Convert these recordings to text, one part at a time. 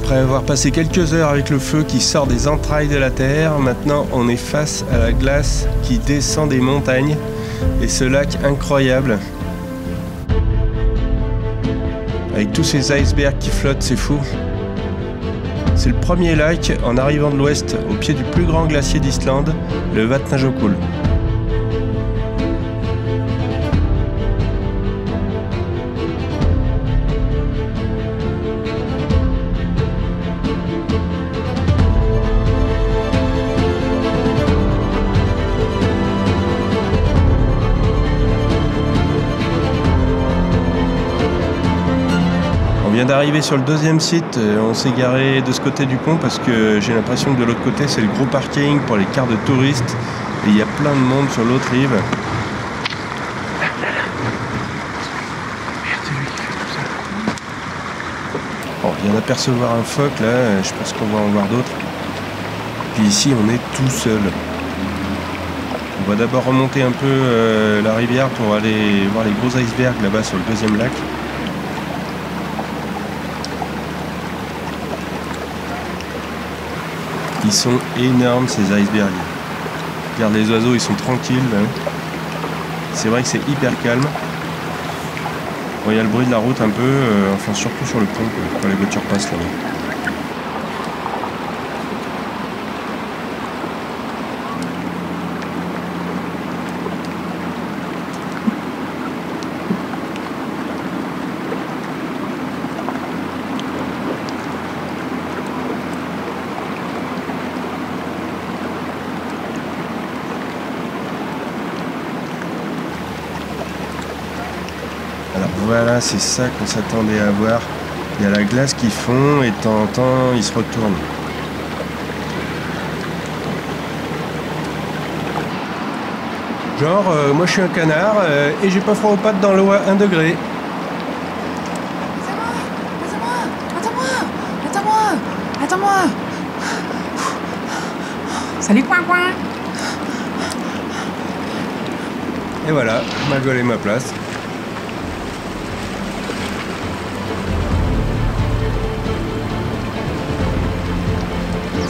Après avoir passé quelques heures avec le feu qui sort des entrailles de la terre, maintenant on est face à la glace qui descend des montagnes et ce lac incroyable. Avec tous ces icebergs qui flottent, c'est fou. C'est le premier lac en arrivant de l'ouest au pied du plus grand glacier d'Islande, le Vatnajökull. On vient d'arriver sur le deuxième site, on s'est garé de ce côté du pont parce que j'ai l'impression que de l'autre côté c'est le gros parking pour les cars de touristes et il y a plein de monde sur l'autre rive. Bon, on vient d'apercevoir un phoque là, je pense qu'on va en voir d'autres. Puis ici on est tout seul. On va d'abord remonter un peu la rivière pour aller voir les gros icebergs là-bas sur le deuxième lac. Ils sont énormes ces icebergs. Regarde les oiseaux, ils sont tranquilles. C'est vrai que c'est hyper calme. Bon, il y a le bruit de la route un peu, enfin surtout sur le pont quand les voitures passent là-bas. Alors voilà, c'est ça qu'on s'attendait à voir. Il y a la glace qui fond et de temps en temps, il se retourne. Genre, moi je suis un canard et j'ai pas froid aux pattes dans l'eau à 1 degré. Attends-moi. Salut coin. Et voilà, ma gueule et ma place.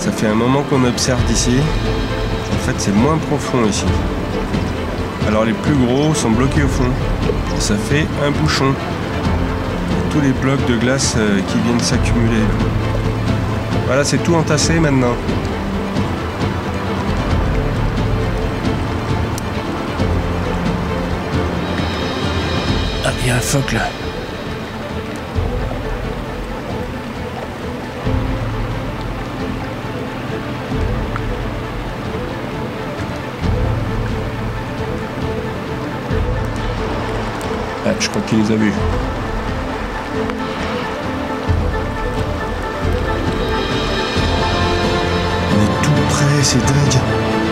Ça fait un moment qu'on observe d'ici. En fait, c'est moins profond ici. Alors les plus gros sont bloqués au fond. Ça fait un bouchon. Tous les blocs de glace qui viennent s'accumuler. Voilà, c'est tout entassé maintenant. Ah, il y a un phoque là. Ah, je crois qu'il les a vus. On est tout près, c'est dingue.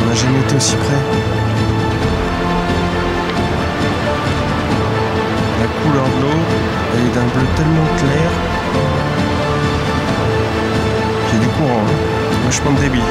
On n'a jamais été aussi près. La couleur de l'eau, elle est d'un bleu tellement clair. Qu'il y a du courant, hein. Vachement de débit.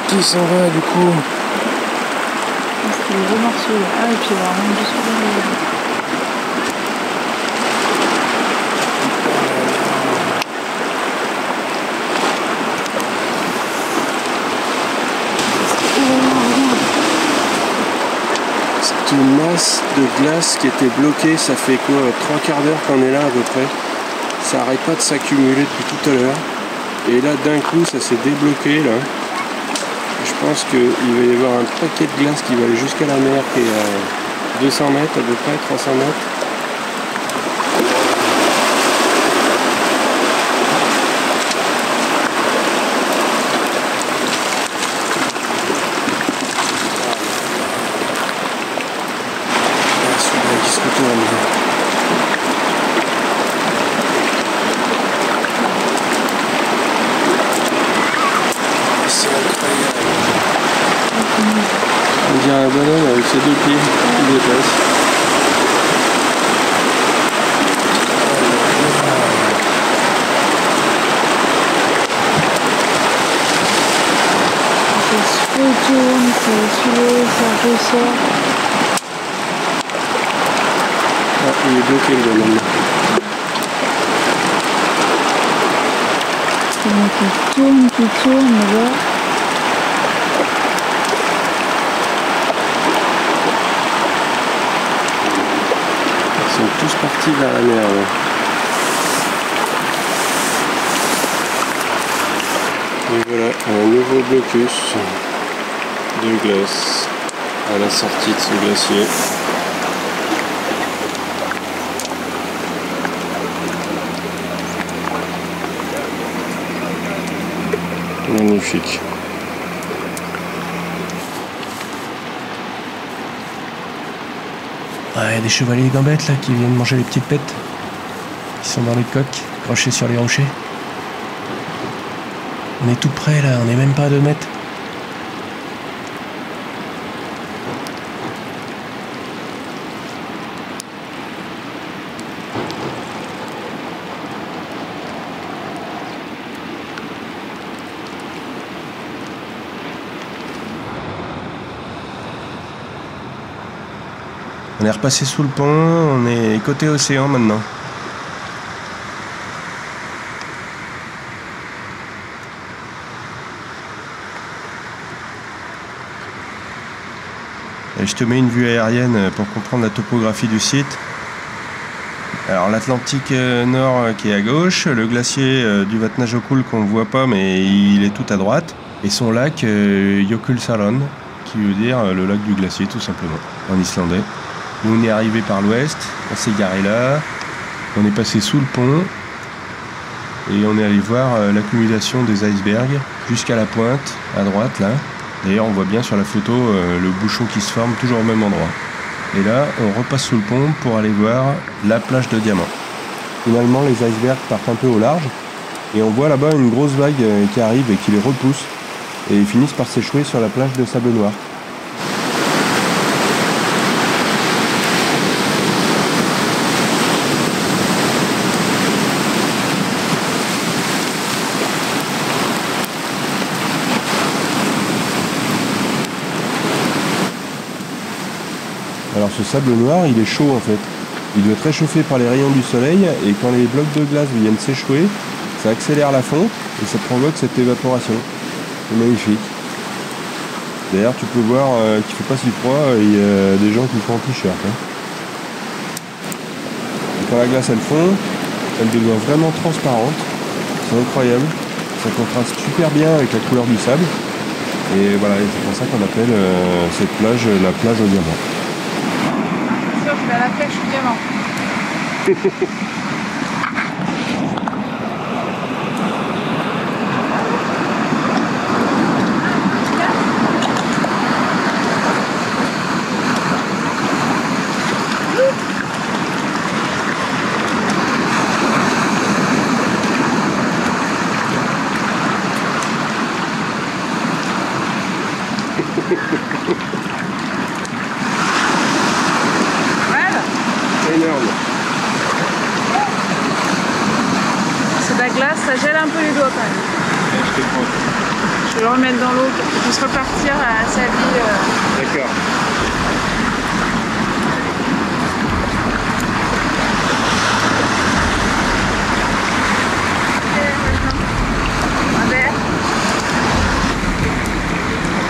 Qui s'en va du coup? C'est le gros morceau là. Ah, et puis il va y avoir un dessous derrière. C'est une masse de glace qui était bloquée, ça fait quoi, 3 quarts d'heure qu'on est là à peu près. Ça arrête pas de s'accumuler depuis tout à l'heure. Et là d'un coup ça s'est débloqué là. Je pense qu'il va y avoir un paquet de glace qui va aller jusqu'à la mer qui est à 200 mètres à peu près, 300 mètres. Celui-là qui se retourne. un bonhomme avec ses deux pieds qui dépasse. Ça tourne, ça soulève, ça ressort. Ah, il est bloqué le bonhomme. Qui tourne là. Ils sont tous partis vers la mer. Là. Et voilà, un nouveau blocus de glace à la sortie de ce glacier. Magnifique. Ouais, il y a des chevaliers gambettes là qui viennent manger les petites pêtes. Ils sont dans les coques, accrochés sur les rochers. On est tout près là, on n'est même pas à 2 mètres. On est repassé sous le pont, on est côté océan maintenant. Et je te mets une vue aérienne pour comprendre la topographie du site. Alors l'Atlantique Nord qui est à gauche, le glacier du Vatnajökull qu'on ne voit pas mais il est tout à droite, et son lac Jökulsárlón, qui veut dire le lac du glacier tout simplement, en islandais. Nous on est arrivé par l'ouest, on s'est garé là, on est passé sous le pont et on est allé voir l'accumulation des icebergs jusqu'à la pointe à droite là. D'ailleurs on voit bien sur la photo le bouchon qui se forme toujours au même endroit. Et là on repasse sous le pont pour aller voir la plage de Diamant. Finalement les icebergs partent un peu au large et on voit là-bas une grosse vague qui arrive et qui les repousse et ils finissent par s'échouer sur la plage de sable noir. Alors ce sable noir, il est chaud en fait. Il doit être réchauffé par les rayons du soleil et quand les blocs de glace viennent s'échouer, ça accélère la fonte et ça provoque cette évaporation. C'est magnifique. D'ailleurs tu peux voir qu'il ne fait pas si froid, il y a des gens qui font en t-shirt. Hein. Quand la glace elle fond, elle devient vraiment transparente. C'est incroyable. Ça contraste super bien avec la couleur du sable. Et voilà, c'est pour ça qu'on appelle cette plage la plage au diamant. Je vais à la pêche au diamant. Énorme. C'est de la glace, ça gèle un peu les doigts quand même. Je te prends. Je vais le remettre dans l'eau pour qu'il puisse repartir à sa vie. D'accord. Un verre.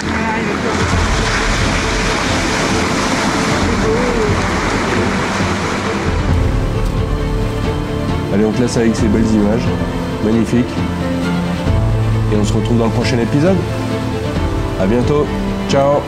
Voilà, il est beau. Allez, on te laisse avec ces belles images. Magnifiques. Et on se retrouve dans le prochain épisode. À bientôt. Ciao.